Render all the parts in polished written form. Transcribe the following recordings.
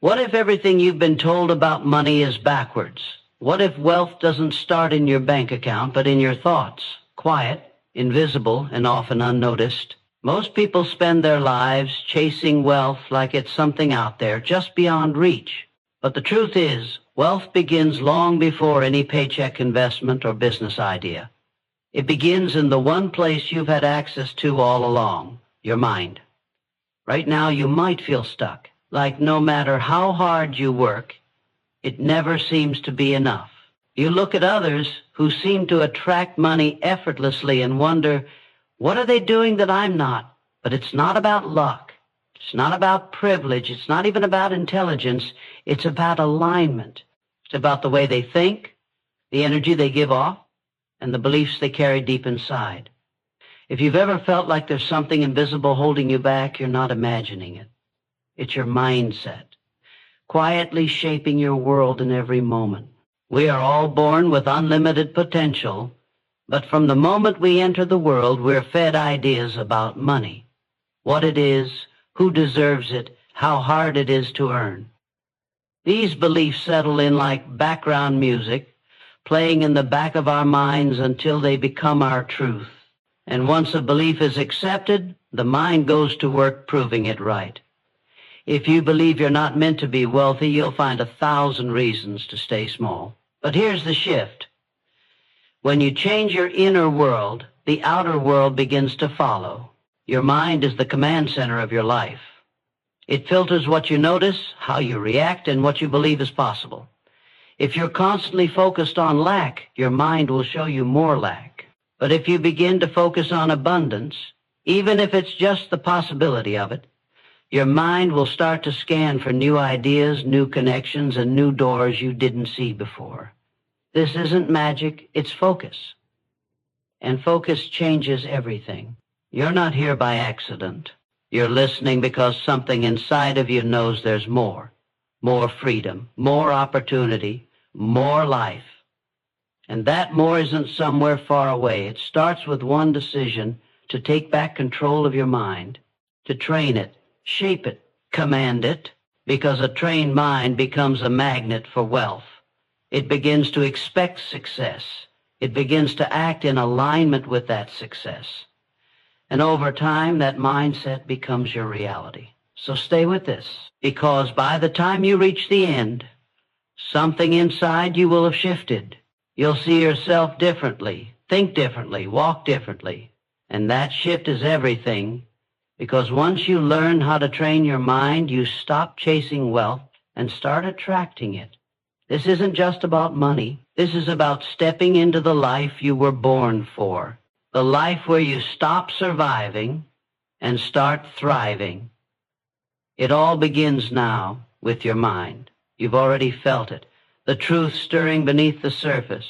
What if everything you've been told about money is backwards? What if wealth doesn't start in your bank account, but in your thoughts? Quiet, invisible, and often unnoticed. Most people spend their lives chasing wealth like it's something out there, just beyond reach. But the truth is, wealth begins long before any paycheck, investment, or business idea. It begins in the one place you've had access to all along, your mind. Right now, you might feel stuck, like no matter how hard you work, it never seems to be enough. You look at others who seem to attract money effortlessly and wonder, what are they doing that I'm not? But it's not about luck. It's not about privilege. It's not even about intelligence. It's about alignment. It's about the way they think, the energy they give off, and the beliefs they carry deep inside. If you've ever felt like there's something invisible holding you back, you're not imagining it. It's your mindset, quietly shaping your world in every moment. We are all born with unlimited potential, but from the moment we enter the world, we're fed ideas about money, what it is, who deserves it, how hard it is to earn. These beliefs settle in like background music, playing in the back of our minds until they become our truth. And once a belief is accepted, the mind goes to work proving it right. If you believe you're not meant to be wealthy, you'll find 1,000 reasons to stay small. But here's the shift. When you change your inner world, the outer world begins to follow. Your mind is the command center of your life. It filters what you notice, how you react, and what you believe is possible. If you're constantly focused on lack, your mind will show you more lack. But if you begin to focus on abundance, even if it's just the possibility of it, your mind will start to scan for new ideas, new connections, and new doors you didn't see before. This isn't magic, it's focus. And focus changes everything. You're not here by accident. You're listening because something inside of you knows there's more. More freedom, more opportunity, more life. And that more isn't somewhere far away. It starts with one decision to take back control of your mind, to train it, shape it, command it, because a trained mind becomes a magnet for wealth. It begins to expect success. It begins to act in alignment with that success. And over time, that mindset becomes your reality. So stay with this, because by the time you reach the end, something inside you will have shifted. You'll see yourself differently, think differently, walk differently. And that shift is everything, because once you learn how to train your mind, you stop chasing wealth and start attracting it. This isn't just about money. This is about stepping into the life you were born for, the life where you stop surviving and start thriving. It all begins now with your mind. You've already felt it, the truth stirring beneath the surface,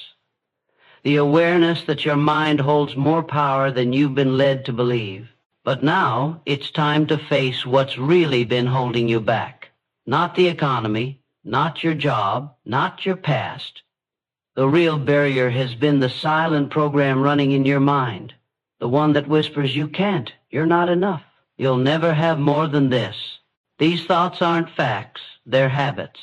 the awareness that your mind holds more power than you've been led to believe. But now it's time to face what's really been holding you back. Not the economy, not your job, not your past. The real barrier has been the silent program running in your mind, the one that whispers you can't, you're not enough, you'll never have more than this. These thoughts aren't facts, they're habits.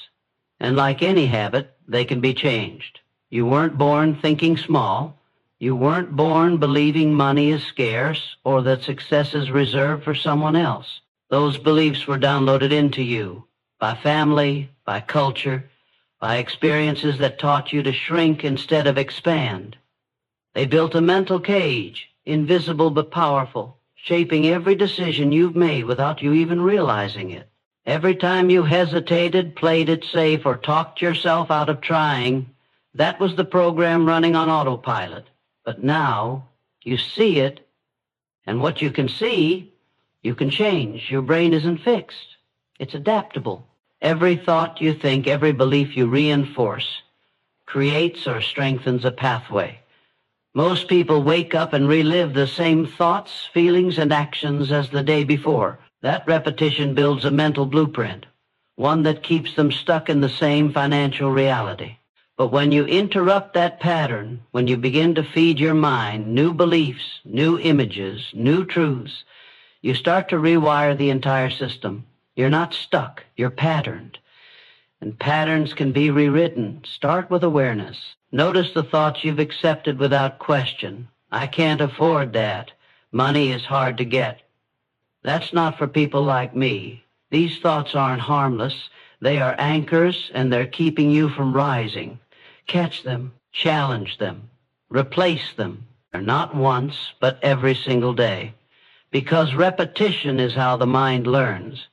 And like any habit, they can be changed. You weren't born thinking small. You weren't born believing money is scarce or that success is reserved for someone else. Those beliefs were downloaded into you by family, by culture, by experiences that taught you to shrink instead of expand. They built a mental cage, invisible but powerful, shaping every decision you've made without you even realizing it. Every time you hesitated, played it safe, or talked yourself out of trying, that was the program running on autopilot. But now, you see it, and what you can see, you can change. Your brain isn't fixed. It's adaptable. Every thought you think, every belief you reinforce, creates or strengthens a pathway. Most people wake up and relive the same thoughts, feelings, and actions as the day before. That repetition builds a mental blueprint, one that keeps them stuck in the same financial reality. But when you interrupt that pattern, when you begin to feed your mind new beliefs, new images, new truths, you start to rewire the entire system. You're not stuck, you're patterned. and patterns can be rewritten. Start with awareness. Notice the thoughts you've accepted without question. I can't afford that. Money is hard to get. That's not for people like me. These thoughts aren't harmless. They are anchors, and they're keeping you from rising. Catch them, challenge them, replace them. Not once, but every single day. Because repetition is how the mind learns.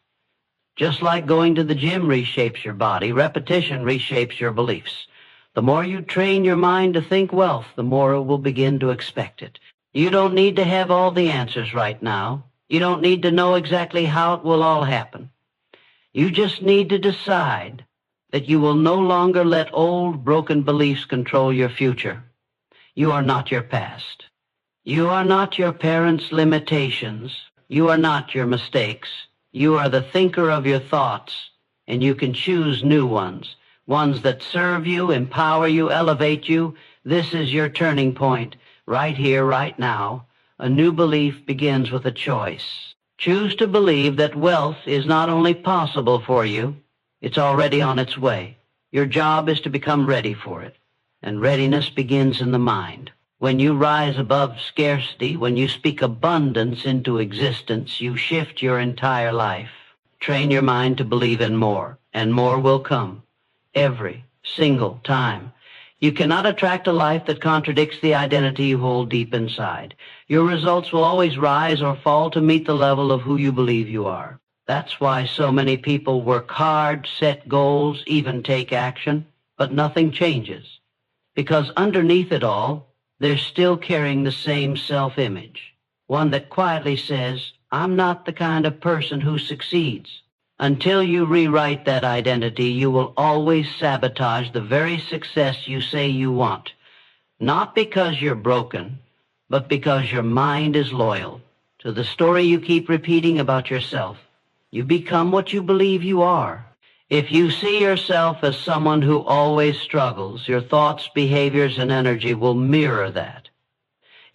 Just like going to the gym reshapes your body, repetition reshapes your beliefs. The more you train your mind to think wealth, the more it will begin to expect it. You don't need to have all the answers right now. You don't need to know exactly how it will all happen. You just need to decide that you will no longer let old, broken beliefs control your future. You are not your past. You are not your parents' limitations. You are not your mistakes. You are the thinker of your thoughts, and you can choose new ones, ones that serve you, empower you, elevate you. This is your turning point, right here, right now. A new belief begins with a choice. Choose to believe that wealth is not only possible for you, it's already on its way. Your job is to become ready for it, and readiness begins in the mind. When you rise above scarcity, when you speak abundance into existence, you shift your entire life. Train your mind to believe in more, and more will come every single time. You cannot attract a life that contradicts the identity you hold deep inside. Your results will always rise or fall to meet the level of who you believe you are. That's why so many people work hard, set goals, even take action, but nothing changes. Because underneath it all, they're still carrying the same self-image, one that quietly says, I'm not the kind of person who succeeds. Until you rewrite that identity, you will always sabotage the very success you say you want, not because you're broken, but because your mind is loyal to the story you keep repeating about yourself. You become what you believe you are. If you see yourself as someone who always struggles, your thoughts, behaviors, and energy will mirror that.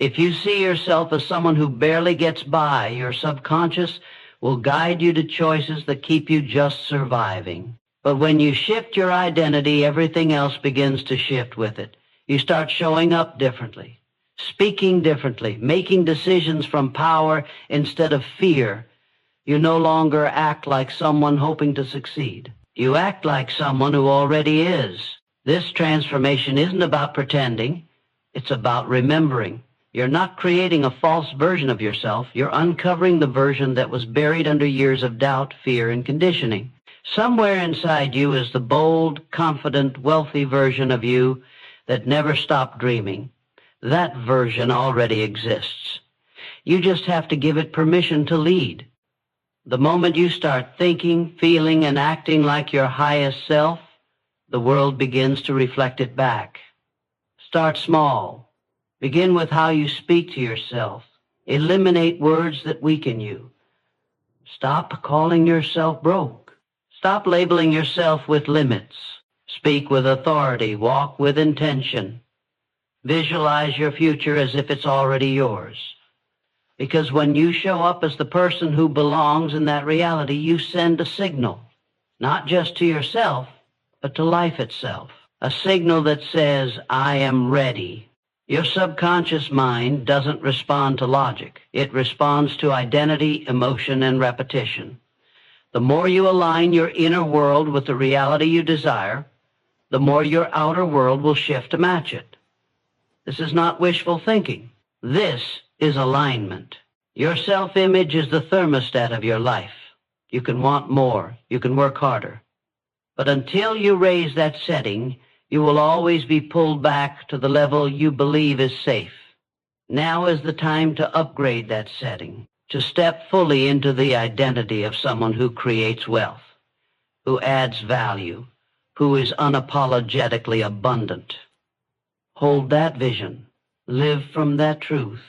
If you see yourself as someone who barely gets by, your subconscious will guide you to choices that keep you just surviving. But when you shift your identity, everything else begins to shift with it. You start showing up differently, speaking differently, making decisions from power instead of fear. You no longer act like someone hoping to succeed. You act like someone who already is. This transformation isn't about pretending. It's about remembering. You're not creating a false version of yourself. You're uncovering the version that was buried under years of doubt, fear, and conditioning. Somewhere inside you is the bold, confident, wealthy version of you that never stopped dreaming. That version already exists. You just have to give it permission to lead. The moment you start thinking, feeling, and acting like your highest self, the world begins to reflect it back. Start small. Begin with how you speak to yourself. Eliminate words that weaken you. Stop calling yourself broke. Stop labeling yourself with limits. Speak with authority. Walk with intention. Visualize your future as if it's already yours. Because when you show up as the person who belongs in that reality, you send a signal, not just to yourself, but to life itself. A signal that says, I am ready. Your subconscious mind doesn't respond to logic. It responds to identity, emotion, and repetition. The more you align your inner world with the reality you desire, the more your outer world will shift to match it. This is not wishful thinking. This is alignment. Your self-image is the thermostat of your life. You can want more. You can work harder. But until you raise that setting, you will always be pulled back to the level you believe is safe. Now is the time to upgrade that setting, to step fully into the identity of someone who creates wealth, who adds value, who is unapologetically abundant. Hold that vision. Live from that truth.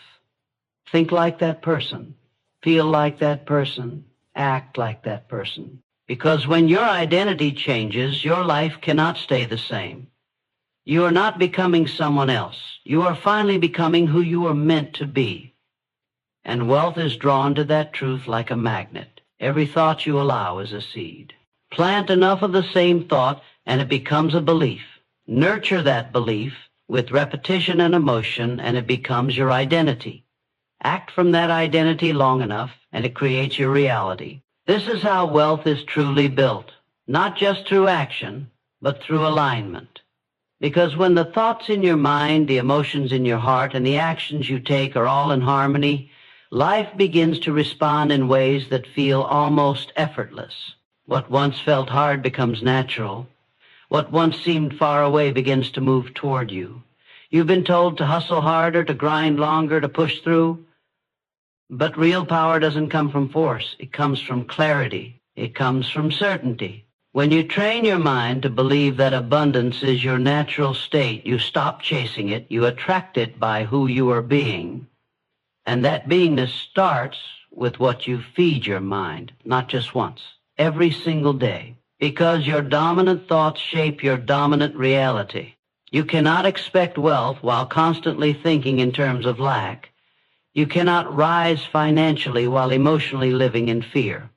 Think like that person. Feel like that person. Act like that person. Because when your identity changes, your life cannot stay the same. You are not becoming someone else. You are finally becoming who you are meant to be. And wealth is drawn to that truth like a magnet. Every thought you allow is a seed. Plant enough of the same thought and it becomes a belief. Nurture that belief with repetition and emotion and it becomes your identity. Act from that identity long enough and it creates your reality. This is how wealth is truly built, not just through action, but through alignment. Because when the thoughts in your mind, the emotions in your heart, and the actions you take are all in harmony, life begins to respond in ways that feel almost effortless. What once felt hard becomes natural. What once seemed far away begins to move toward you. You've been told to hustle harder, to grind longer, to push through. But real power doesn't come from force. It comes from clarity. It comes from certainty. When you train your mind to believe that abundance is your natural state, you stop chasing it. You attract it by who you are being. And that beingness starts with what you feed your mind, not just once, every single day. Because your dominant thoughts shape your dominant reality. You cannot expect wealth while constantly thinking in terms of lack. You cannot rise financially while emotionally living in fear.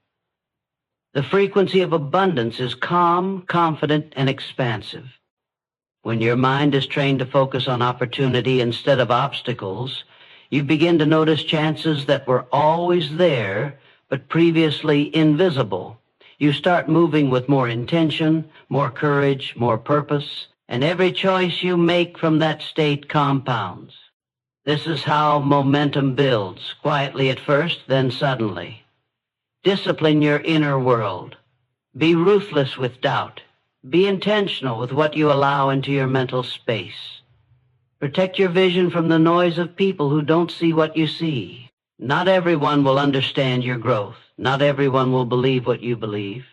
The frequency of abundance is calm, confident, and expansive. When your mind is trained to focus on opportunity instead of obstacles, you begin to notice chances that were always there, but previously invisible. You start moving with more intention, more courage, more purpose, and every choice you make from that state compounds. This is how momentum builds, quietly at first, then suddenly. Discipline your inner world. Be ruthless with doubt. Be intentional with what you allow into your mental space. Protect your vision from the noise of people who don't see what you see. Not everyone will understand your growth. Not everyone will believe what you believe.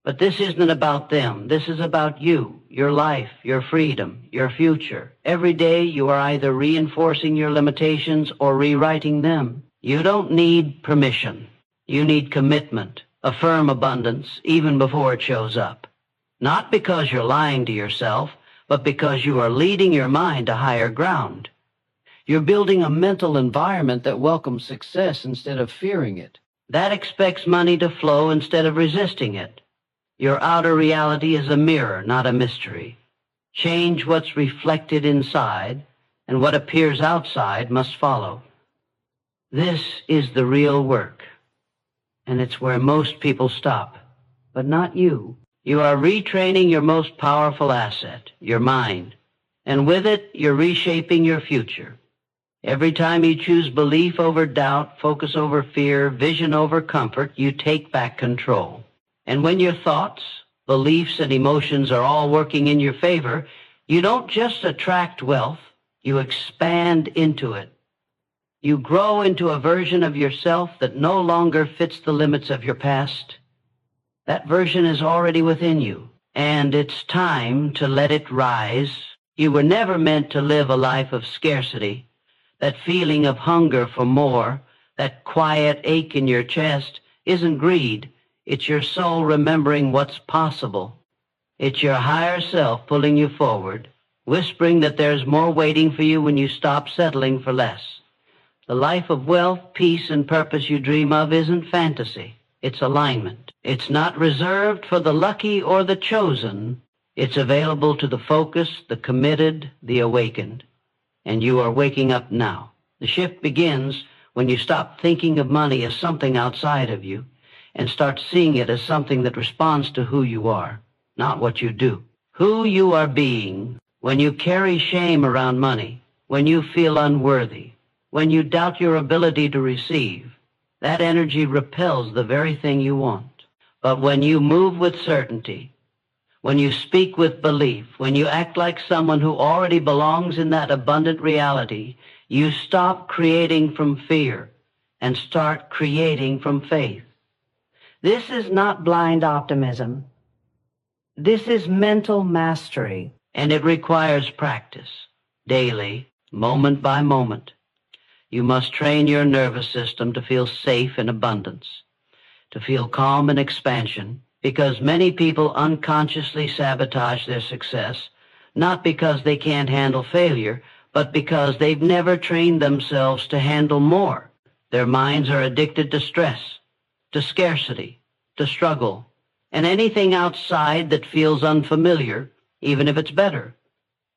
But this isn't about them. This is about you, your life, your freedom, your future. Every day you are either reinforcing your limitations or rewriting them. You don't need permission. You need commitment, a firm abundance, even before it shows up. Not because you're lying to yourself, but because you are leading your mind to higher ground. You're building a mental environment that welcomes success instead of fearing it. That expects money to flow instead of resisting it. Your outer reality is a mirror, not a mystery. Change what's reflected inside, and what appears outside must follow. This is the real work. And it's where most people stop, but not you. You are retraining your most powerful asset, your mind, and with it, you're reshaping your future. Every time you choose belief over doubt, focus over fear, vision over comfort, you take back control. And when your thoughts, beliefs, and emotions are all working in your favor, you don't just attract wealth, you expand into it. You grow into a version of yourself that no longer fits the limits of your past. That version is already within you, and it's time to let it rise. You were never meant to live a life of scarcity. That feeling of hunger for more, that quiet ache in your chest, isn't greed. It's your soul remembering what's possible. It's your higher self pulling you forward, whispering that there's more waiting for you when you stop settling for less. The life of wealth, peace, and purpose you dream of isn't fantasy. It's alignment. It's not reserved for the lucky or the chosen. It's available to the focused, the committed, the awakened. And you are waking up now. The shift begins when you stop thinking of money as something outside of you and start seeing it as something that responds to who you are, not what you do. Who you are being when you carry shame around money, when you feel unworthy, when you doubt your ability to receive, that energy repels the very thing you want. But when you move with certainty, when you speak with belief, when you act like someone who already belongs in that abundant reality, you stop creating from fear and start creating from faith. This is not blind optimism. This is mental mastery, and it requires practice, daily, moment by moment. You must train your nervous system to feel safe in abundance, to feel calm in expansion, because many people unconsciously sabotage their success, not because they can't handle failure, but because they've never trained themselves to handle more. Their minds are addicted to stress, to scarcity, to struggle, and anything outside that feels unfamiliar, even if it's better.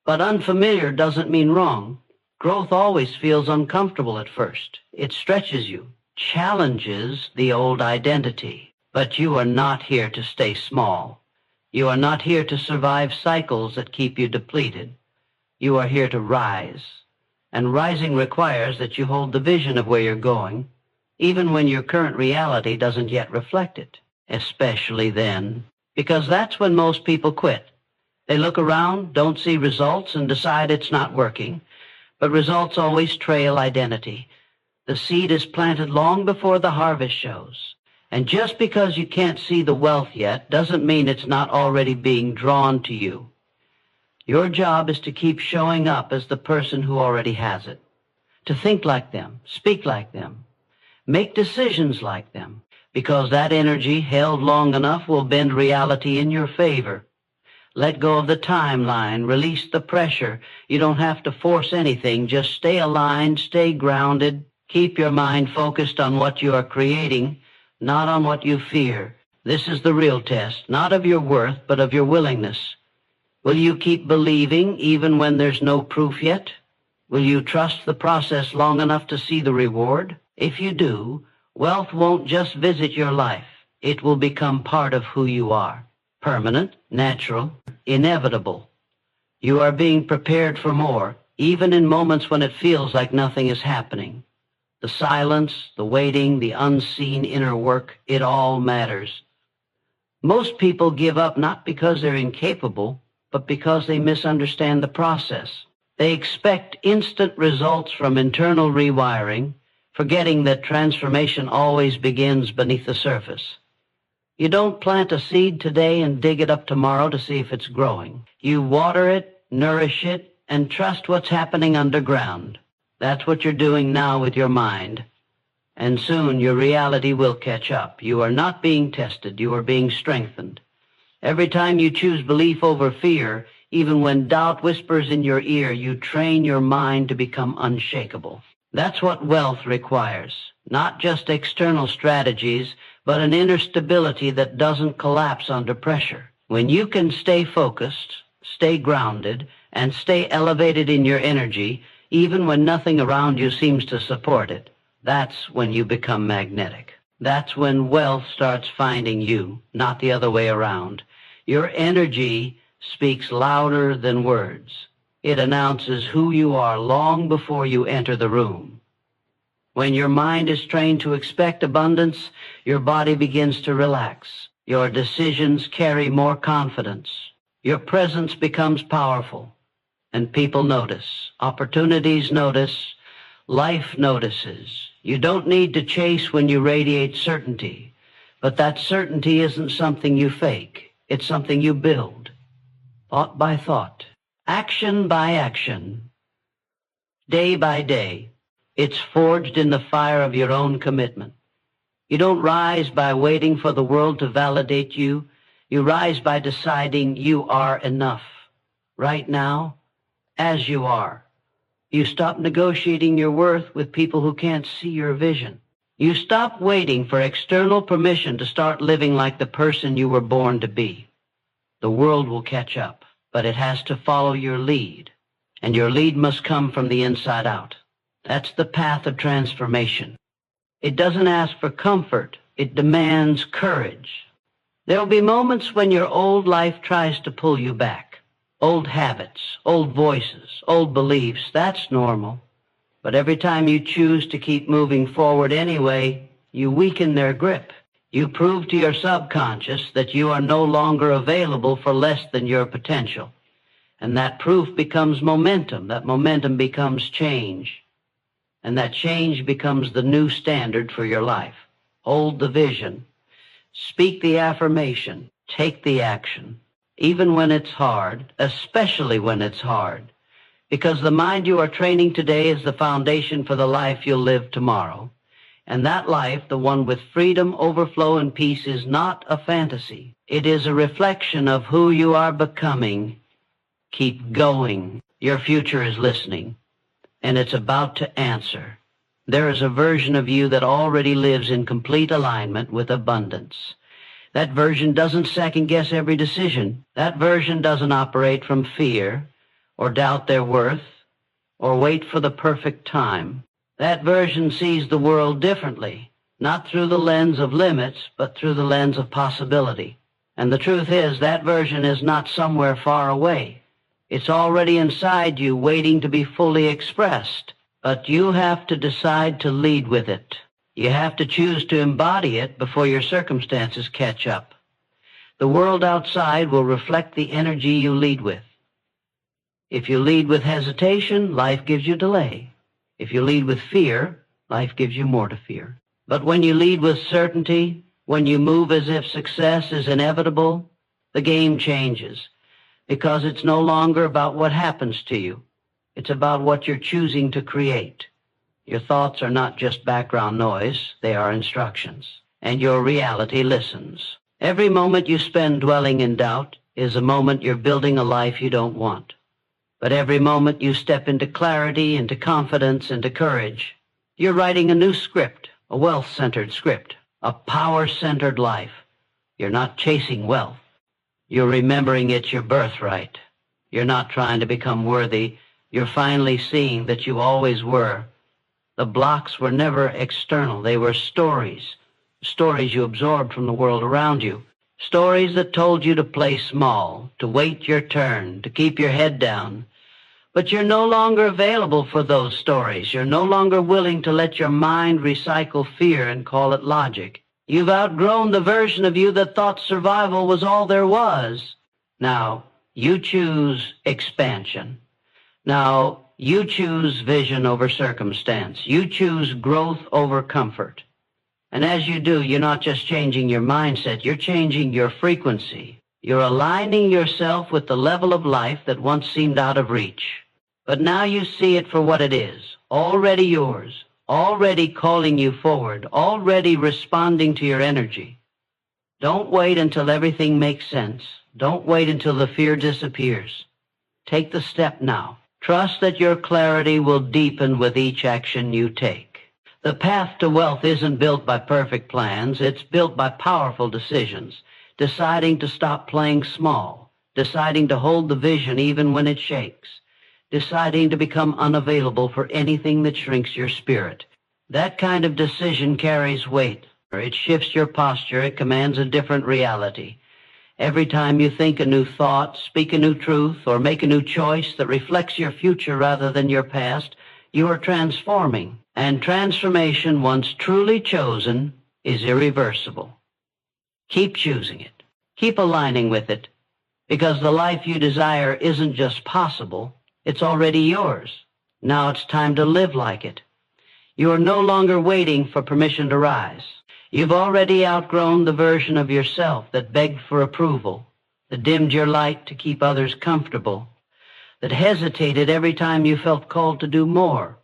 But unfamiliar doesn't mean wrong. Growth always feels uncomfortable at first. It stretches you, challenges the old identity. But you are not here to stay small. You are not here to survive cycles that keep you depleted. You are here to rise. And rising requires that you hold the vision of where you're going, even when your current reality doesn't yet reflect it. Especially then, because that's when most people quit. They look around, don't see results, and decide it's not working. But results always trail identity. The seed is planted long before the harvest shows. And just because you can't see the wealth yet doesn't mean it's not already being drawn to you. Your job is to keep showing up as the person who already has it. To think like them, speak like them, make decisions like them, because that energy held long enough will bend reality in your favor. Let go of the timeline, release the pressure. You don't have to force anything, just stay aligned, stay grounded, keep your mind focused on what you are creating, not on what you fear. This is the real test, not of your worth, but of your willingness. Will you keep believing even when there's no proof yet? Will you trust the process long enough to see the reward? If you do, wealth won't just visit your life. It will become part of who you are. Permanent, natural, inevitable. You are being prepared for more, even in moments when it feels like nothing is happening. The silence, the waiting, the unseen inner work, it all matters. Most people give up not because they're incapable, but because they misunderstand the process. They expect instant results from internal rewiring, forgetting that transformation always begins beneath the surface. You don't plant a seed today and dig it up tomorrow to see if it's growing. You water it, nourish it, and trust what's happening underground. That's what you're doing now with your mind. And soon your reality will catch up. You are not being tested. You are being strengthened. Every time you choose belief over fear, even when doubt whispers in your ear, you train your mind to become unshakable. That's what wealth requires. Not just external strategies, but an inner stability that doesn't collapse under pressure. When you can stay focused, stay grounded, and stay elevated in your energy, even when nothing around you seems to support it, that's when you become magnetic. That's when wealth starts finding you, not the other way around. Your energy speaks louder than words. It announces who you are long before you enter the room. When your mind is trained to expect abundance, your body begins to relax. Your decisions carry more confidence. Your presence becomes powerful. And people notice. Opportunities notice. Life notices. You don't need to chase when you radiate certainty. But that certainty isn't something you fake. It's something you build. Thought by thought. Action by action. Day by day. It's forged in the fire of your own commitment. You don't rise by waiting for the world to validate you. You rise by deciding you are enough. Right now, as you are. You stop negotiating your worth with people who can't see your vision. You stop waiting for external permission to start living like the person you were born to be. The world will catch up, but it has to follow your lead. And your lead must come from the inside out. That's the path of transformation. It doesn't ask for comfort. It demands courage. There will be moments when your old life tries to pull you back. Old habits, old voices, old beliefs, that's normal. But every time you choose to keep moving forward anyway, you weaken their grip. You prove to your subconscious that you are no longer available for less than your potential. And that proof becomes momentum. That momentum becomes change. And that change becomes the new standard for your life. Hold the vision. Speak the affirmation. Take the action. Even when it's hard, especially when it's hard. Because the mind you are training today is the foundation for the life you'll live tomorrow. And that life, the one with freedom, overflow, and peace, is not a fantasy. It is a reflection of who you are becoming. Keep going. Your future is listening. And it's about to answer. There is a version of you that already lives in complete alignment with abundance. That version doesn't second-guess every decision. That version doesn't operate from fear or doubt their worth or wait for the perfect time. That version sees the world differently, not through the lens of limits, but through the lens of possibility. And the truth is, that version is not somewhere far away. It's already inside you, waiting to be fully expressed. But you have to decide to lead with it. You have to choose to embody it before your circumstances catch up. The world outside will reflect the energy you lead with. If you lead with hesitation, life gives you delay. If you lead with fear, life gives you more to fear. But when you lead with certainty, when you move as if success is inevitable, the game changes, because it's no longer about what happens to you. It's about what you're choosing to create. Your thoughts are not just background noise, they are instructions, and your reality listens. Every moment you spend dwelling in doubt is a moment you're building a life you don't want. But every moment you step into clarity, into confidence, into courage, you're writing a new script, a wealth-centered script, a power-centered life. You're not chasing wealth. You're remembering it's your birthright. You're not trying to become worthy. You're finally seeing that you always were. The blocks were never external. They were stories. Stories you absorbed from the world around you. Stories that told you to play small, to wait your turn, to keep your head down. But you're no longer available for those stories. You're no longer willing to let your mind recycle fear and call it logic. You've outgrown the version of you that thought survival was all there was. Now, you choose expansion. Now, you choose vision over circumstance. You choose growth over comfort. And as you do, you're not just changing your mindset, you're changing your frequency. You're aligning yourself with the level of life that once seemed out of reach. But now you see it for what it is, already yours, already calling you forward, already responding to your energy. Don't wait until everything makes sense. Don't wait until the fear disappears. Take the step now. Trust that your clarity will deepen with each action you take. The path to wealth isn't built by perfect plans. It's built by powerful decisions. Deciding to stop playing small. Deciding to hold the vision even when it shakes. Deciding to become unavailable for anything that shrinks your spirit. That kind of decision carries weight. It shifts your posture. It commands a different reality. Every time you think a new thought, speak a new truth, or make a new choice that reflects your future rather than your past, you are transforming. And transformation, once truly chosen, is irreversible. Keep choosing it. Keep aligning with it, because the life you desire isn't just possible, it's already yours. Now it's time to live like it. You are no longer waiting for permission to rise. You've already outgrown the version of yourself that begged for approval, that dimmed your light to keep others comfortable, that hesitated every time you felt called to do more.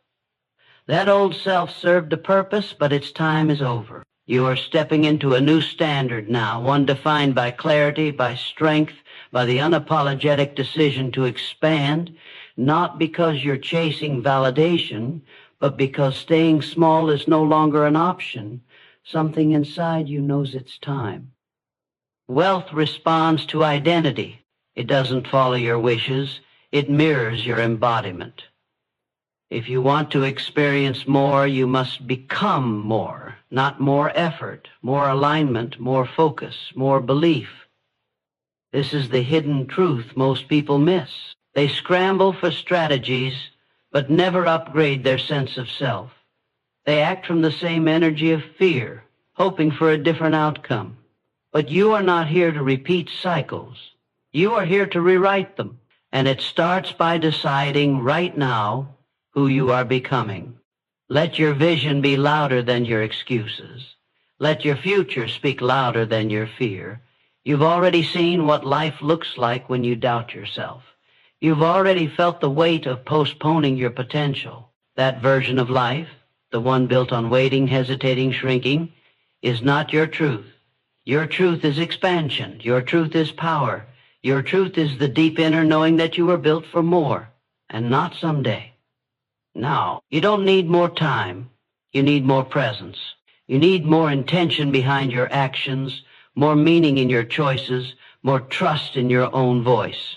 That old self served a purpose, but its time is over. You are stepping into a new standard now, one defined by clarity, by strength, by the unapologetic decision to expand, not because you're chasing validation, but because staying small is no longer an option. Something inside you knows it's time. Wealth responds to identity. It doesn't follow your wishes. It mirrors your embodiment. If you want to experience more, you must become more, not more effort, more alignment, more focus, more belief. This is the hidden truth most people miss. They scramble for strategies, but never upgrade their sense of self. They act from the same energy of fear, hoping for a different outcome. But you are not here to repeat cycles. You are here to rewrite them. And it starts by deciding right now who you are becoming. Let your vision be louder than your excuses. Let your future speak louder than your fear. You've already seen what life looks like when you doubt yourself. You've already felt the weight of postponing your potential. That version of life, the one built on waiting, hesitating, shrinking, is not your truth. Your truth is expansion. Your truth is power. Your truth is the deep inner knowing that you were built for more, and not someday. Now, you don't need more time. You need more presence. You need more intention behind your actions, more meaning in your choices, more trust in your own voice.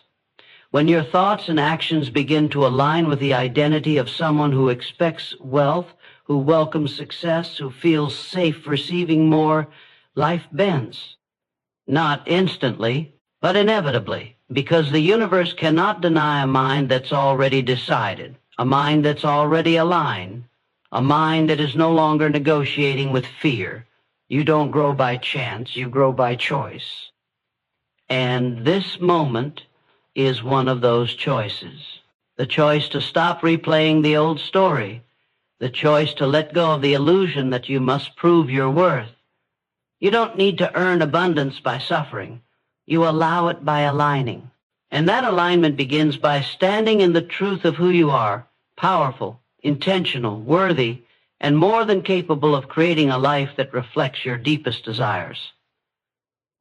When your thoughts and actions begin to align with the identity of someone who expects wealth, who welcomes success, who feels safe receiving more, life bends. Not instantly, but inevitably, because the universe cannot deny a mind that's already decided, a mind that's already aligned, a mind that is no longer negotiating with fear. You don't grow by chance, you grow by choice. And this moment is one of those choices. The choice to stop replaying the old story, the choice to let go of the illusion that you must prove your worth. You don't need to earn abundance by suffering. You allow it by aligning. And that alignment begins by standing in the truth of who you are, powerful, intentional, worthy, and more than capable of creating a life that reflects your deepest desires.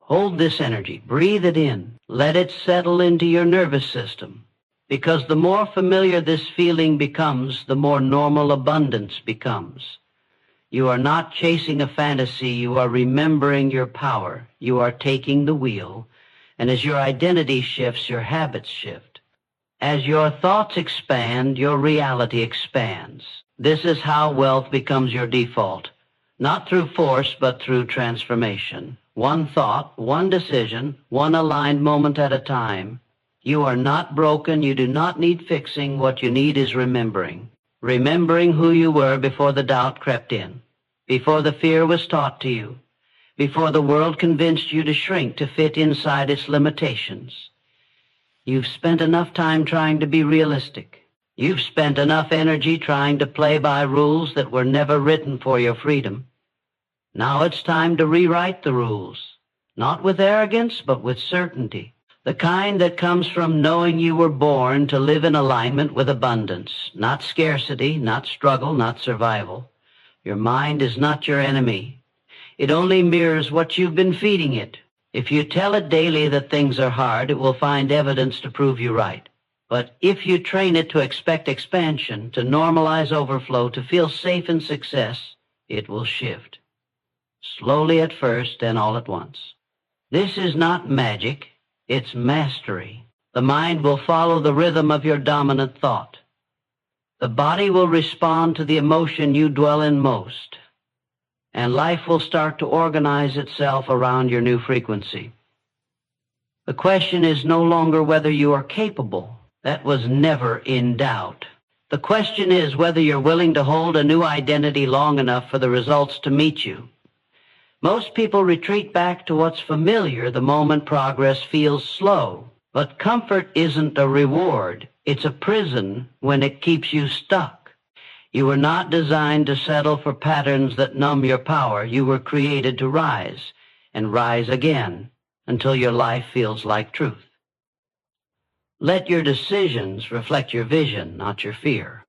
Hold this energy, breathe it in, let it settle into your nervous system, because the more familiar this feeling becomes, the more normal abundance becomes. You are not chasing a fantasy, you are remembering your power, you are taking the wheel, and as your identity shifts, your habits shift. As your thoughts expand, your reality expands. This is how wealth becomes your default, not through force, but through transformation. One thought, one decision, one aligned moment at a time. You are not broken. You do not need fixing. What you need is remembering. Remembering who you were before the doubt crept in, before the fear was taught to you, before the world convinced you to shrink to fit inside its limitations. You've spent enough time trying to be realistic. You've spent enough energy trying to play by rules that were never written for your freedom. Now it's time to rewrite the rules, not with arrogance, but with certainty, the kind that comes from knowing you were born to live in alignment with abundance, not scarcity, not struggle, not survival. Your mind is not your enemy. It only mirrors what you've been feeding it. If you tell it daily that things are hard, it will find evidence to prove you right. But if you train it to expect expansion, to normalize overflow, to feel safe in success, it will shift. Slowly at first and all at once. This is not magic, it's mastery. The mind will follow the rhythm of your dominant thought. The body will respond to the emotion you dwell in most. And life will start to organize itself around your new frequency. The question is no longer whether you are capable. That was never in doubt. The question is whether you're willing to hold a new identity long enough for the results to meet you. Most people retreat back to what's familiar the moment progress feels slow. But comfort isn't a reward. It's a prison when it keeps you stuck. You were not designed to settle for patterns that numb your power. You were created to rise and rise again until your life feels like truth. Let your decisions reflect your vision, not your fear.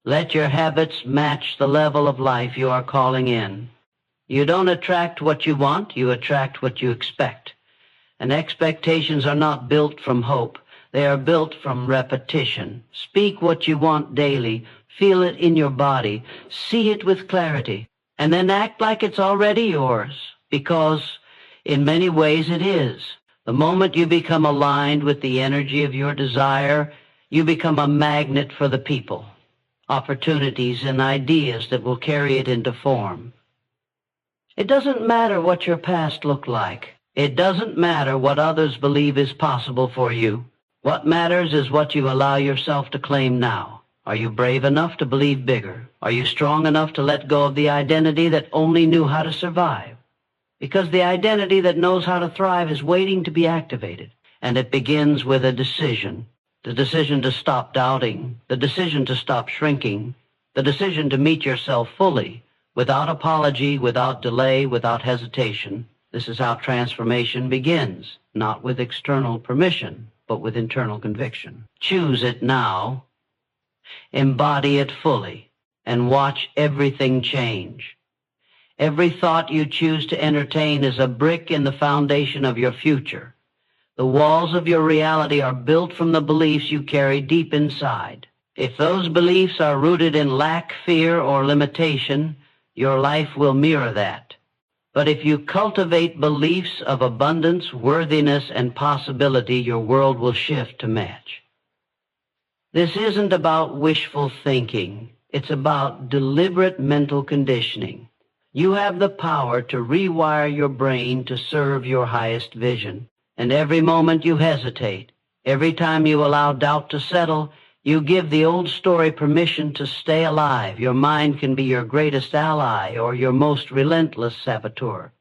Let your habits match the level of life you are calling in. You don't attract what you want, you attract what you expect. And expectations are not built from hope. They are built from repetition. Speak what you want daily. Feel it in your body. See it with clarity. And then act like it's already yours, because in many ways it is. The moment you become aligned with the energy of your desire, you become a magnet for the people, opportunities and ideas that will carry it into form. It doesn't matter what your past looked like. It doesn't matter what others believe is possible for you. What matters is what you allow yourself to claim now. Are you brave enough to believe bigger? Are you strong enough to let go of the identity that only knew how to survive? Because the identity that knows how to thrive is waiting to be activated. And it begins with a decision. The decision to stop doubting. The decision to stop shrinking. The decision to meet yourself fully, without apology, without delay, without hesitation. This is how transformation begins, not with external permission, but with internal conviction. Choose it now, embody it fully, and watch everything change. Every thought you choose to entertain is a brick in the foundation of your future. The walls of your reality are built from the beliefs you carry deep inside. If those beliefs are rooted in lack, fear, or limitation, your life will mirror that. But if you cultivate beliefs of abundance, worthiness, and possibility, your world will shift to match. This isn't about wishful thinking. It's about deliberate mental conditioning. You have the power to rewire your brain to serve your highest vision. And every moment you hesitate, every time you allow doubt to settle, you give the old story permission to stay alive. Your mind can be your greatest ally or your most relentless saboteur.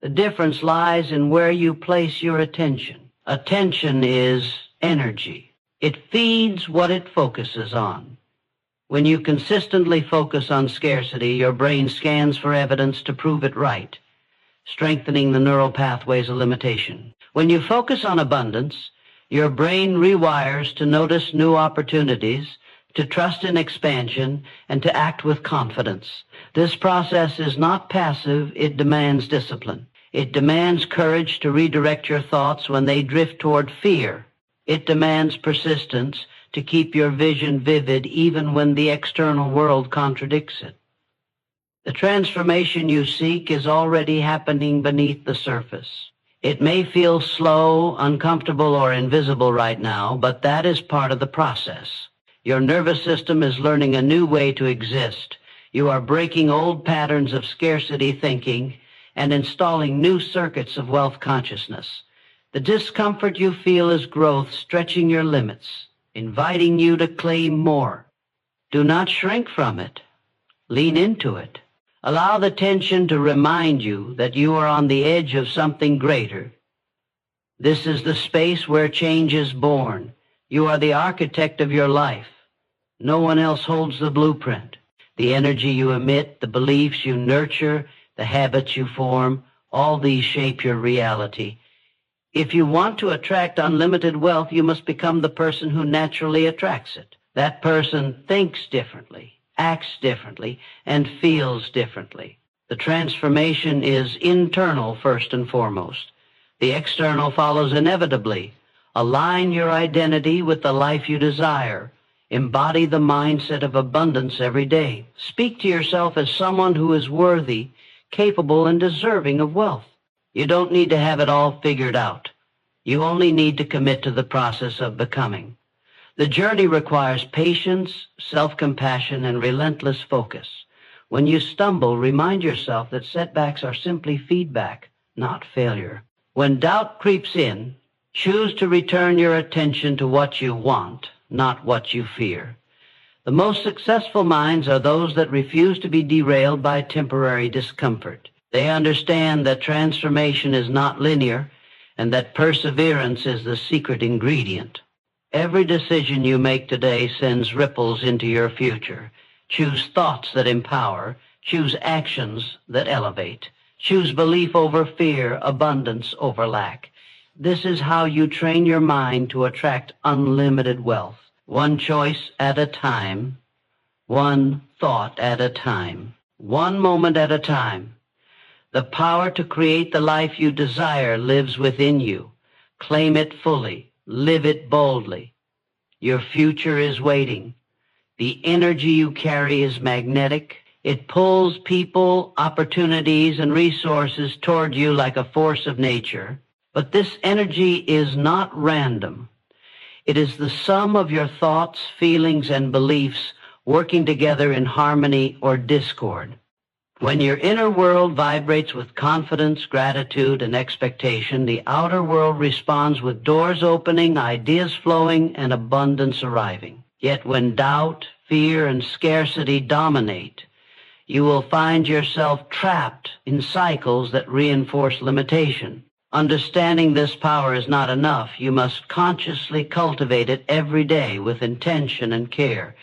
The difference lies in where you place your attention. Attention is energy. It feeds what it focuses on. When you consistently focus on scarcity, your brain scans for evidence to prove it right, strengthening the neural pathways of limitation. When you focus on abundance, your brain rewires to notice new opportunities, to trust in expansion, and to act with confidence. This process is not passive, it demands discipline. It demands courage to redirect your thoughts when they drift toward fear. It demands persistence to keep your vision vivid even when the external world contradicts it. The transformation you seek is already happening beneath the surface. It may feel slow, uncomfortable, or invisible right now, but that is part of the process. Your nervous system is learning a new way to exist. You are breaking old patterns of scarcity thinking and installing new circuits of wealth consciousness. The discomfort you feel is growth stretching your limits, inviting you to claim more. Do not shrink from it. Lean into it. Allow the tension to remind you that you are on the edge of something greater. This is the space where change is born. You are the architect of your life. No one else holds the blueprint. The energy you emit, the beliefs you nurture, the habits you form, all these shape your reality. If you want to attract unlimited wealth, you must become the person who naturally attracts it. That person thinks differently, acts differently, and feels differently. The transformation is internal first and foremost. The external follows inevitably. Align your identity with the life you desire. Embody the mindset of abundance every day. Speak to yourself as someone who is worthy, capable, and deserving of wealth. You don't need to have it all figured out. You only need to commit to the process of becoming. The journey requires patience, self-compassion, and relentless focus. When you stumble, remind yourself that setbacks are simply feedback, not failure. When doubt creeps in, choose to return your attention to what you want, not what you fear. The most successful minds are those that refuse to be derailed by temporary discomfort. They understand that transformation is not linear and that perseverance is the secret ingredient. Every decision you make today sends ripples into your future. Choose thoughts that empower. Choose actions that elevate. Choose belief over fear, abundance over lack. This is how you train your mind to attract unlimited wealth. One choice at a time, one thought at a time, one moment at a time. The power to create the life you desire lives within you. Claim it fully. Live it boldly. Your future is waiting. The energy you carry is magnetic. It pulls people, opportunities, and resources toward you like a force of nature. But this energy is not random. It is the sum of your thoughts, feelings, and beliefs working together in harmony or discord. When your inner world vibrates with confidence, gratitude, and expectation, the outer world responds with doors opening, ideas flowing, and abundance arriving. Yet when doubt, fear, and scarcity dominate, you will find yourself trapped in cycles that reinforce limitation. Understanding this power is not enough. You must consciously cultivate it every day with intention and care.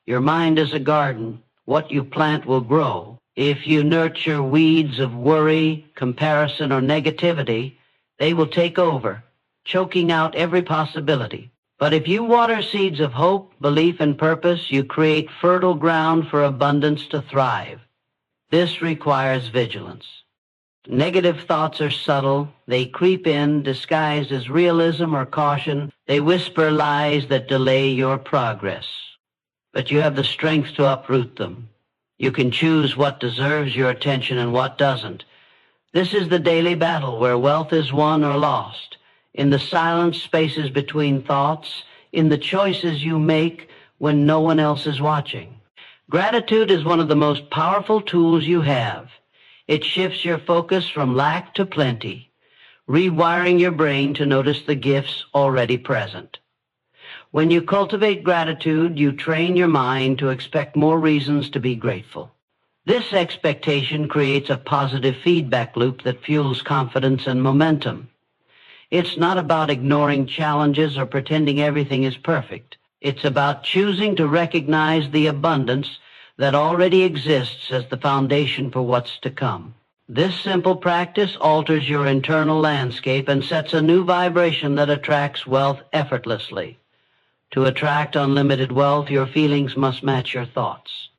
Your mind is a garden. What you plant will grow. If you nurture weeds of worry, comparison, or negativity, they will take over, choking out every possibility. But if you water seeds of hope, belief, and purpose, you create fertile ground for abundance to thrive. This requires vigilance. Negative thoughts are subtle. They creep in, disguised as realism or caution. They whisper lies that delay your progress. But you have the strength to uproot them. You can choose what deserves your attention and what doesn't. This is the daily battle where wealth is won or lost, in the silent spaces between thoughts, in the choices you make when no one else is watching. Gratitude is one of the most powerful tools you have. It shifts your focus from lack to plenty, rewiring your brain to notice the gifts already present. When you cultivate gratitude, you train your mind to expect more reasons to be grateful. This expectation creates a positive feedback loop that fuels confidence and momentum. It's not about ignoring challenges or pretending everything is perfect. It's about choosing to recognize the abundance that already exists as the foundation for what's to come. This simple practice alters your internal landscape and sets a new vibration that attracts wealth effortlessly. To attract unlimited wealth, your feelings must match your thoughts.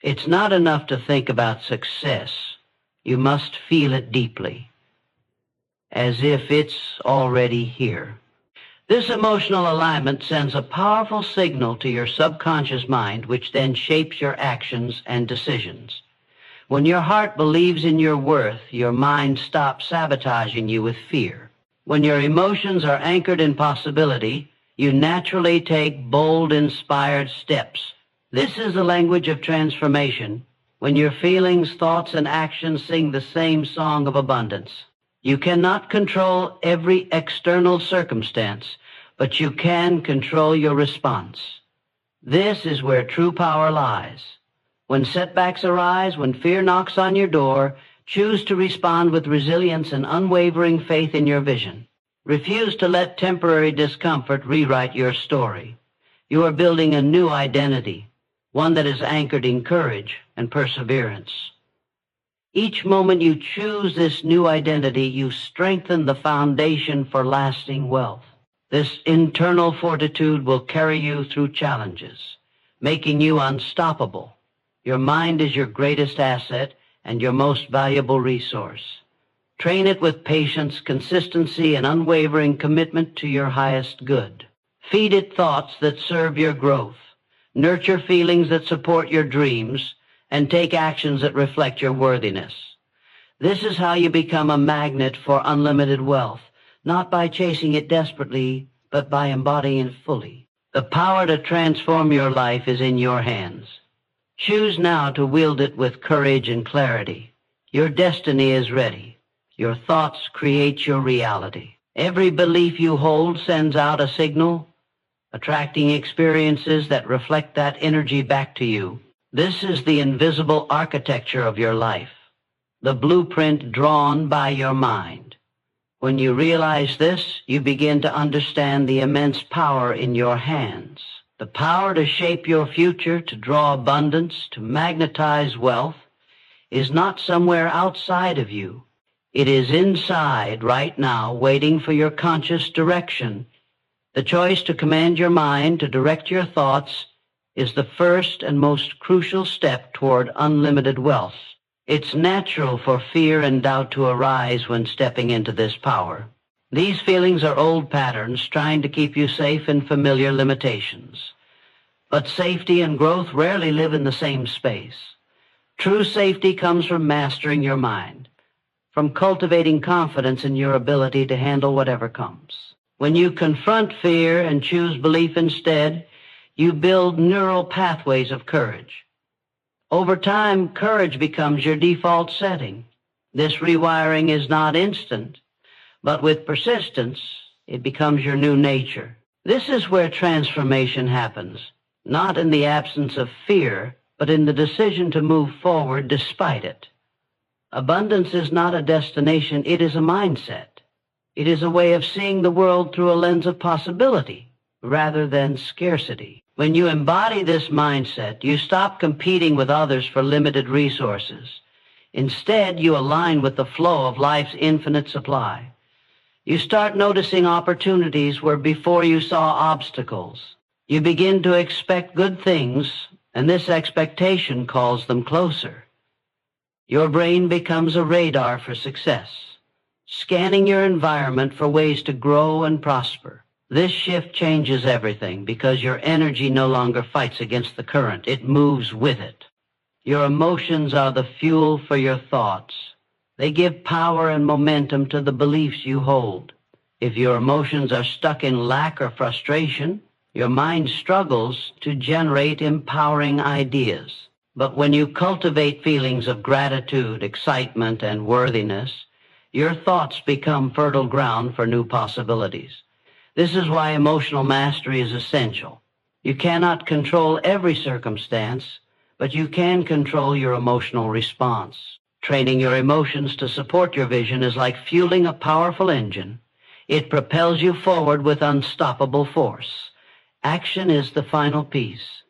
It's not enough to think about success. You must feel it deeply, as if it's already here. This emotional alignment sends a powerful signal to your subconscious mind, which then shapes your actions and decisions. When your heart believes in your worth, your mind stops sabotaging you with fear. When your emotions are anchored in possibility, you naturally take bold, inspired steps. This is the language of transformation, when your feelings, thoughts, and actions sing the same song of abundance. You cannot control every external circumstance, but you can control your response. This is where true power lies. When setbacks arise, when fear knocks on your door, choose to respond with resilience and unwavering faith in your vision. Refuse to let temporary discomfort rewrite your story. You are building a new identity, one that is anchored in courage and perseverance. Each moment you choose this new identity, you strengthen the foundation for lasting wealth. This internal fortitude will carry you through challenges, making you unstoppable. Your mind is your greatest asset and your most valuable resource. Train it with patience, consistency, and unwavering commitment to your highest good. Feed it thoughts that serve your growth. Nurture feelings that support your dreams, and take actions that reflect your worthiness. This is how you become a magnet for unlimited wealth, not by chasing it desperately, but by embodying it fully. The power to transform your life is in your hands. Choose now to wield it with courage and clarity. Your destiny is ready. Your thoughts create your reality. Every belief you hold sends out a signal, attracting experiences that reflect that energy back to you. This is the invisible architecture of your life, the blueprint drawn by your mind. When you realize this, you begin to understand the immense power in your hands. The power to shape your future, to draw abundance, to magnetize wealth, is not somewhere outside of you. It is inside right now, waiting for your conscious direction. The choice to command your mind, to direct your thoughts, is the first and most crucial step toward unlimited wealth. It's natural for fear and doubt to arise when stepping into this power. These feelings are old patterns trying to keep you safe in familiar limitations. But safety and growth rarely live in the same space. True safety comes from mastering your mind, from cultivating confidence in your ability to handle whatever comes. When you confront fear and choose belief instead, you build neural pathways of courage. Over time, courage becomes your default setting. This rewiring is not instant, but with persistence, it becomes your new nature. This is where transformation happens, not in the absence of fear, but in the decision to move forward despite it. Abundance is not a destination, it is a mindset. It is a way of seeing the world through a lens of possibility rather than scarcity. When you embody this mindset, you stop competing with others for limited resources. Instead, you align with the flow of life's infinite supply. You start noticing opportunities where before you saw obstacles. You begin to expect good things, and this expectation calls them closer. Your brain becomes a radar for success, scanning your environment for ways to grow and prosper. This shift changes everything because your energy no longer fights against the current. It moves with it. Your emotions are the fuel for your thoughts. They give power and momentum to the beliefs you hold. If your emotions are stuck in lack or frustration, your mind struggles to generate empowering ideas. But when you cultivate feelings of gratitude, excitement, and worthiness, your thoughts become fertile ground for new possibilities. This is why emotional mastery is essential. You cannot control every circumstance, but you can control your emotional response. Training your emotions to support your vision is like fueling a powerful engine. It propels you forward with unstoppable force. Action is the final piece.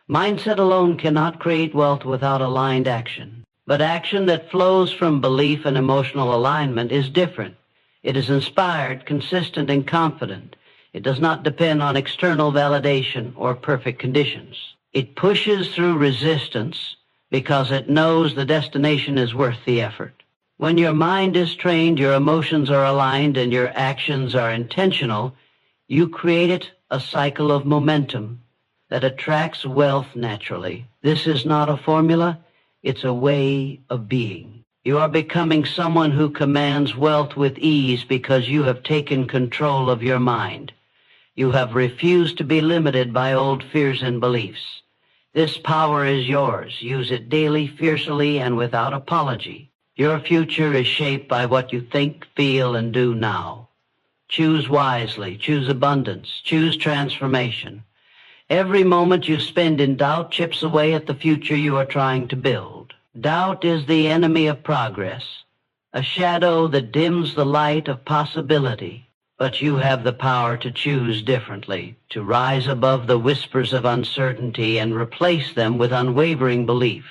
Mindset alone cannot create wealth without aligned action. But action that flows from belief and emotional alignment is different. It is inspired, consistent, and confident. It does not depend on external validation or perfect conditions. It pushes through resistance because it knows the destination is worth the effort. When your mind is trained, your emotions are aligned, and your actions are intentional, you create a cycle of momentum that attracts wealth naturally. This is not a formula, it's a way of being. You are becoming someone who commands wealth with ease because you have taken control of your mind. You have refused to be limited by old fears and beliefs. This power is yours. Use it daily, fiercely, and without apology. Your future is shaped by what you think, feel, and do now. Choose wisely, choose abundance, choose transformation. Every moment you spend in doubt chips away at the future you are trying to build. Doubt is the enemy of progress, a shadow that dims the light of possibility. But you have the power to choose differently, to rise above the whispers of uncertainty and replace them with unwavering belief.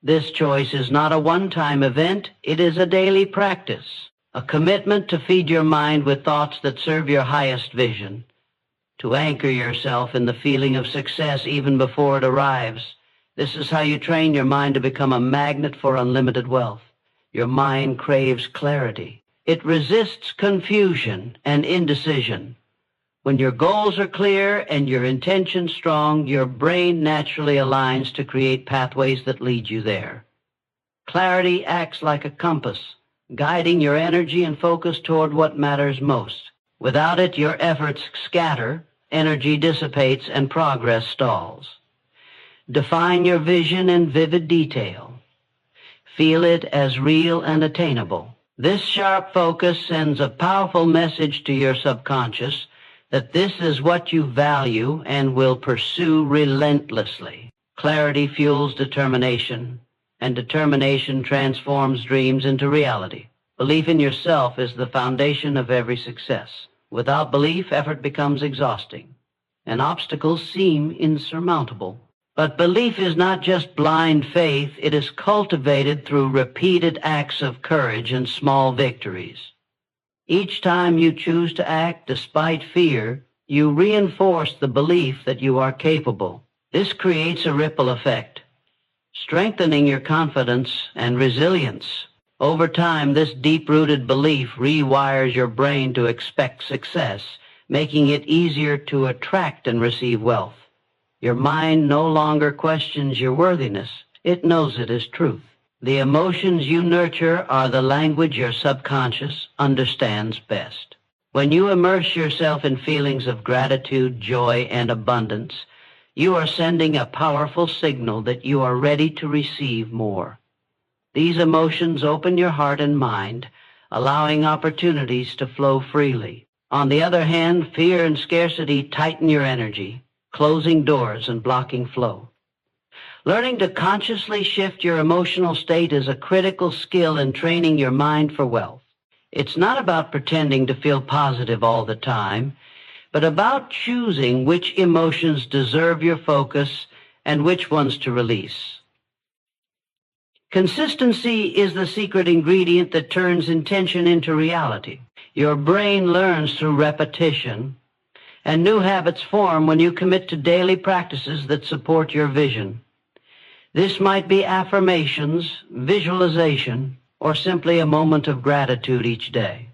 This choice is not a one-time event, it is a daily practice, a commitment to feed your mind with thoughts that serve your highest vision, to anchor yourself in the feeling of success even before it arrives. This is how you train your mind to become a magnet for unlimited wealth. Your mind craves clarity. It resists confusion and indecision. When your goals are clear and your intentions strong, your brain naturally aligns to create pathways that lead you there. Clarity acts like a compass, guiding your energy and focus toward what matters most. Without it, your efforts scatter, energy dissipates, and progress stalls. Define your vision in vivid detail. Feel it as real and attainable. This sharp focus sends a powerful message to your subconscious that this is what you value and will pursue relentlessly. Clarity fuels determination, and determination transforms dreams into reality. Belief in yourself is the foundation of every success. Without belief, effort becomes exhausting, and obstacles seem insurmountable. But belief is not just blind faith, it is cultivated through repeated acts of courage and small victories. Each time you choose to act despite fear, you reinforce the belief that you are capable. This creates a ripple effect, strengthening your confidence and resilience. Over time, this deep-rooted belief rewires your brain to expect success, making it easier to attract and receive wealth. Your mind no longer questions your worthiness. It knows it is truth. The emotions you nurture are the language your subconscious understands best. When you immerse yourself in feelings of gratitude, joy, and abundance, you are sending a powerful signal that you are ready to receive more. These emotions open your heart and mind, allowing opportunities to flow freely. On the other hand, fear and scarcity tighten your energy, closing doors and blocking flow. Learning to consciously shift your emotional state is a critical skill in training your mind for wealth. It's not about pretending to feel positive all the time, but about choosing which emotions deserve your focus and which ones to release. Consistency is the secret ingredient that turns intention into reality. Your brain learns through repetition, and new habits form when you commit to daily practices that support your vision. This might be affirmations, visualization, or simply a moment of gratitude each day.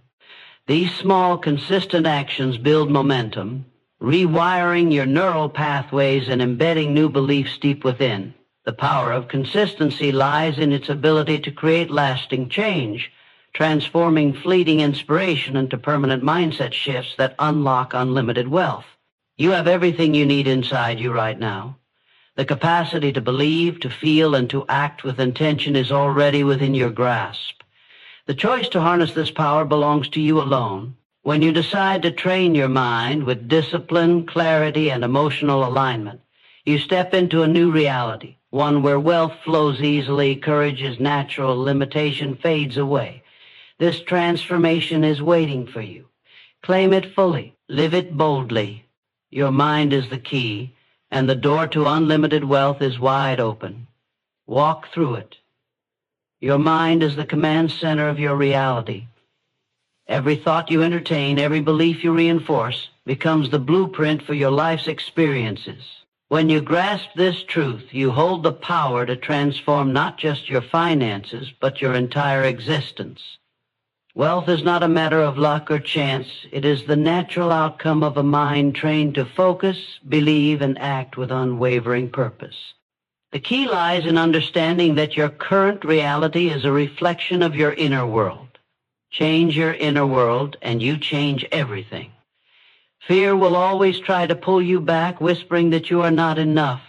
These small, consistent actions build momentum, rewiring your neural pathways and embedding new beliefs deep within. The power of consistency lies in its ability to create lasting change, transforming fleeting inspiration into permanent mindset shifts that unlock unlimited wealth. You have everything you need inside you right now. The capacity to believe, to feel, and to act with intention is already within your grasp. The choice to harness this power belongs to you alone. When you decide to train your mind with discipline, clarity, and emotional alignment, you step into a new reality, one where wealth flows easily, courage is natural, limitation fades away. This transformation is waiting for you. Claim it fully. Live it boldly. Your mind is the key, and the door to unlimited wealth is wide open. Walk through it. Your mind is the command center of your reality. Every thought you entertain, every belief you reinforce, becomes the blueprint for your life's experiences. When you grasp this truth, you hold the power to transform not just your finances, but your entire existence. Wealth is not a matter of luck or chance. It is the natural outcome of a mind trained to focus, believe, and act with unwavering purpose. The key lies in understanding that your current reality is a reflection of your inner world. Change your inner world, and you change everything. Fear will always try to pull you back, whispering that you are not enough,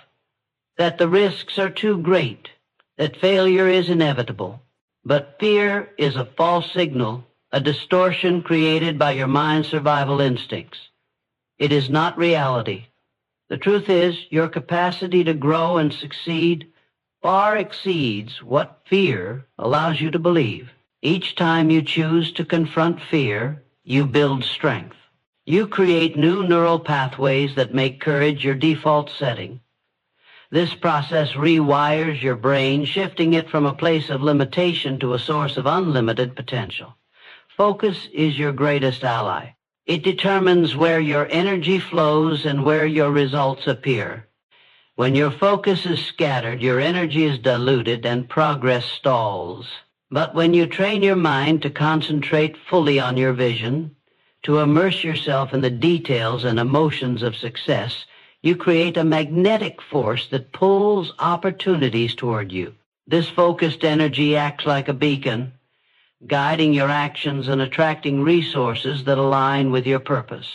that the risks are too great, that failure is inevitable. But fear is a false signal, a distortion created by your mind's survival instincts. It is not reality. The truth is, your capacity to grow and succeed far exceeds what fear allows you to believe. Each time you choose to confront fear, you build strength. You create new neural pathways that make courage your default setting. This process rewires your brain, shifting it from a place of limitation to a source of unlimited potential. Focus is your greatest ally. It determines where your energy flows and where your results appear. When your focus is scattered, your energy is diluted and progress stalls. But when you train your mind to concentrate fully on your vision, to immerse yourself in the details and emotions of success, you create a magnetic force that pulls opportunities toward you. This focused energy acts like a beacon, guiding your actions and attracting resources that align with your purpose.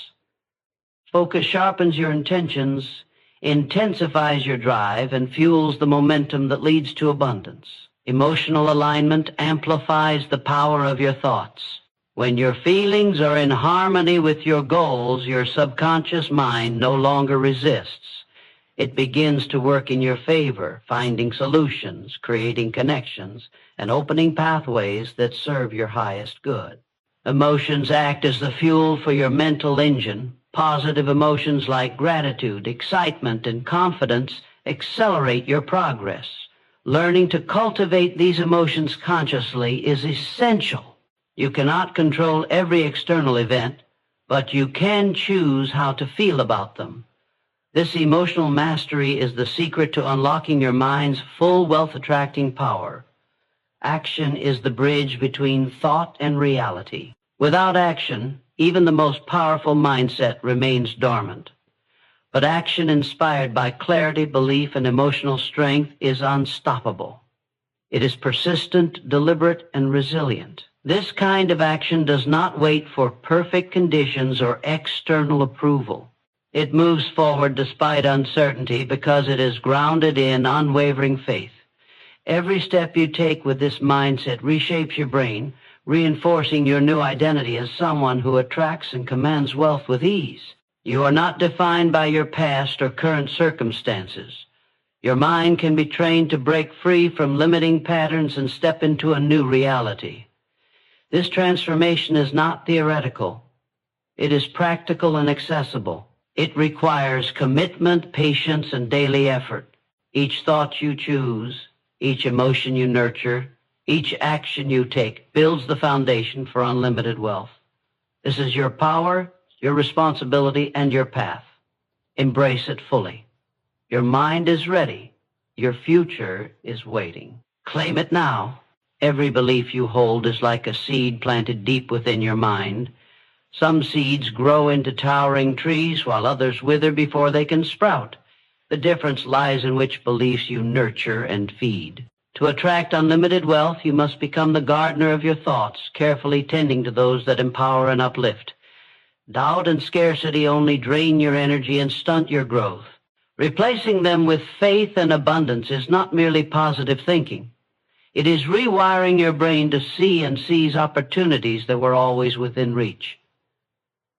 Focus sharpens your intentions, intensifies your drive, and fuels the momentum that leads to abundance. Emotional alignment amplifies the power of your thoughts. When your feelings are in harmony with your goals, your subconscious mind no longer resists. It begins to work in your favor, finding solutions, creating connections, and opening pathways that serve your highest good. Emotions act as the fuel for your mental engine. Positive emotions like gratitude, excitement, and confidence accelerate your progress. Learning to cultivate these emotions consciously is essential. You cannot control every external event, but you can choose how to feel about them. This emotional mastery is the secret to unlocking your mind's full wealth-attracting power. Action is the bridge between thought and reality. Without action, even the most powerful mindset remains dormant. But action inspired by clarity, belief, and emotional strength is unstoppable. It is persistent, deliberate, and resilient. This kind of action does not wait for perfect conditions or external approval. It moves forward despite uncertainty because it is grounded in unwavering faith. Every step you take with this mindset reshapes your brain, reinforcing your new identity as someone who attracts and commands wealth with ease. You are not defined by your past or current circumstances. Your mind can be trained to break free from limiting patterns and step into a new reality. This transformation is not theoretical. It is practical and accessible. It requires commitment, patience, and daily effort. Each thought you choose, each emotion you nurture, each action you take builds the foundation for unlimited wealth. This is your power, your responsibility, and your path. Embrace it fully. Your mind is ready. Your future is waiting. Claim it now. Every belief you hold is like a seed planted deep within your mind. Some seeds grow into towering trees while others wither before they can sprout. The difference lies in which beliefs you nurture and feed. To attract unlimited wealth, you must become the gardener of your thoughts, carefully tending to those that empower and uplift. Doubt and scarcity only drain your energy and stunt your growth. Replacing them with faith and abundance is not merely positive thinking. It is rewiring your brain to see and seize opportunities that were always within reach.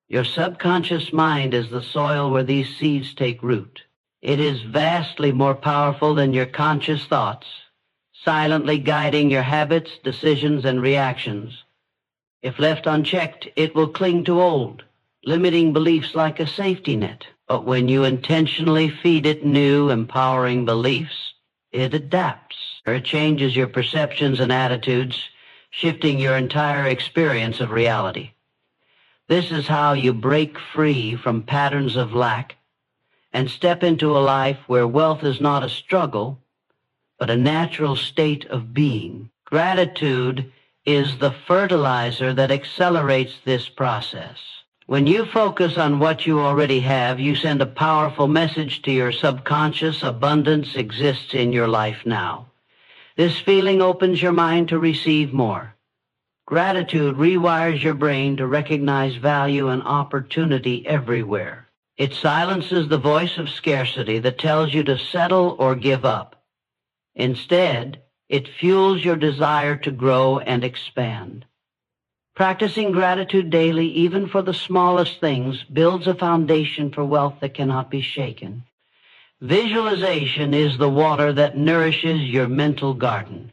Your subconscious mind is the soil where these seeds take root. It is vastly more powerful than your conscious thoughts, silently guiding your habits, decisions, and reactions. If left unchecked, it will cling to old, limiting beliefs like a safety net. But when you intentionally feed it new, empowering beliefs, it adapts. It changes your perceptions and attitudes, shifting your entire experience of reality. This is how you break free from patterns of lack and step into a life where wealth is not a struggle, but a natural state of being. Gratitude is the fertilizer that accelerates this process. When you focus on what you already have, you send a powerful message to your subconscious. Abundance exists in your life now. This feeling opens your mind to receive more. Gratitude rewires your brain to recognize value and opportunity everywhere. It silences the voice of scarcity that tells you to settle or give up. Instead, it fuels your desire to grow and expand. Practicing gratitude daily, even for the smallest things, builds a foundation for wealth that cannot be shaken. Visualization is the water that nourishes your mental garden.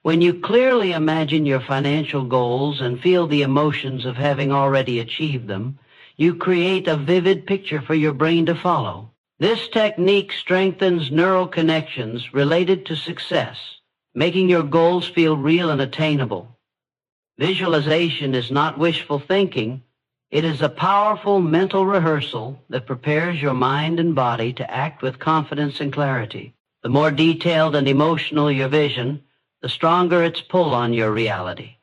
When you clearly imagine your financial goals and feel the emotions of having already achieved them, you create a vivid picture for your brain to follow. This technique strengthens neural connections related to success, making your goals feel real and attainable. Visualization is not wishful thinking. It is a powerful mental rehearsal that prepares your mind and body to act with confidence and clarity. The more detailed and emotional your vision, the stronger its pull on your reality.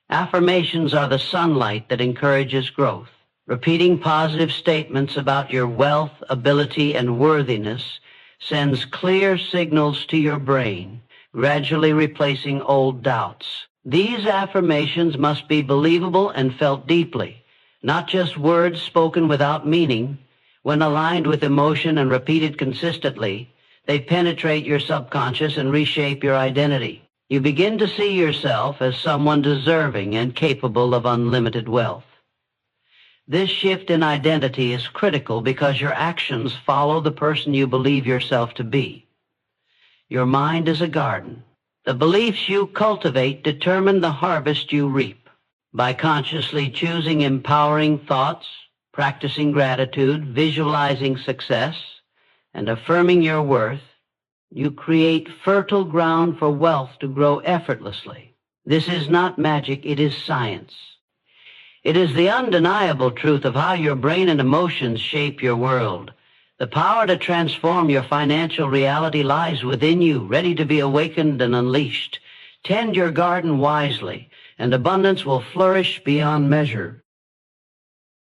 Affirmations are the sunlight that encourages growth. Repeating positive statements about your wealth, ability, and worthiness sends clear signals to your brain, gradually replacing old doubts. These affirmations must be believable and felt deeply, not just words spoken without meaning. When aligned with emotion and repeated consistently, they penetrate your subconscious and reshape your identity. You begin to see yourself as someone deserving and capable of unlimited wealth. This shift in identity is critical because your actions follow the person you believe yourself to be. Your mind is a garden. The beliefs you cultivate determine the harvest you reap. By consciously choosing empowering thoughts, practicing gratitude, visualizing success, and affirming your worth, you create fertile ground for wealth to grow effortlessly. This is not magic, it is science. It is the undeniable truth of how your brain and emotions shape your world. The power to transform your financial reality lies within you, ready to be awakened and unleashed. Tend your garden wisely, and abundance will flourish beyond measure.